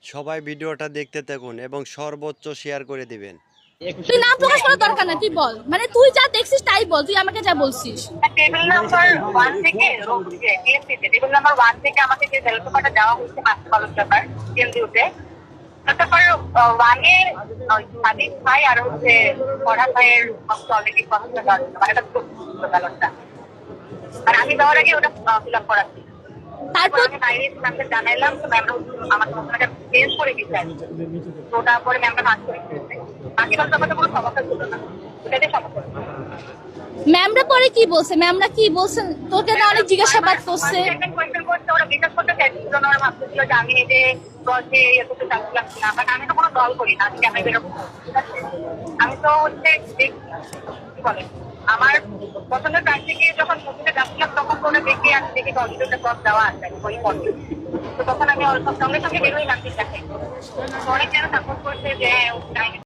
সবাই ভিডিওটা দেখতে থাকুন এবং সর্বোচ্চ শেয়ার করে দিবেন। তুই নাম প্রকাশ করার দরকার না, তুই বল, মানে তুই যা দেখছিস তাই বল, তুই আমাকে যা বলছিস। টেবিল নাম্বার 1 থেকে টিএমসিতে টেবিল নাম্বার 1 থেকে আমাকে যে ব্যালট পেপারটা দেওয়া হয়েছে মাস্টার ব্যালট পেপার টিএমসিতে, তারপর 1 এ সাদিক ভাই আর হচ্ছে ফরহাদ ভাইয়ের অলরেডি কথা মানে এটা ব্যালটটা, আর আমি দেওয়ার আগে ওটা ফিল আপ করাচ্ছি। তারপর তারপর আমি বাইরে ম্যামকে জানাইলাম, তো ম্যাম আমার ঘটনাটা চেঞ্জ করে দিচ্ছে, তো ওটা পরে ম্যামটা কাজ করে দিয়েছে। বাকি ব্যালট পেপারটা কোনো সমস্যা ছিল না, ওটাতে সমস্যা ছিল। ম্যামরা পরে কি বলছে, ম্যামরা কি বলছেন, তোকে না অনেক জিজ্ঞাসাবাদ করছে। ওরা বিশ্বাস করতে চাইছিল না, ওরা ভাবতেছিল যে আমি এই যে দলকে ইয়ে করতে চাচ্ছিলাম না, বাট আমি তো কোনো দল করি না, আজকে আমি বেরোবো, ঠিক আছে? আমি তো হচ্ছে কি বলে আমার পছন্দের প্রার্থীকে যখন মুভিতে যাচ্ছিলাম তখন তো ওরা দেখে আমি দেখি কম্পিউটারটা সব দেওয়া আছে ওই কম্পিউটার, তো তখন আমি ওর সঙ্গে সঙ্গে বেরোই নাম ঠিক আছে। অনেক যেন সাপোর্ট করছে যে টাইম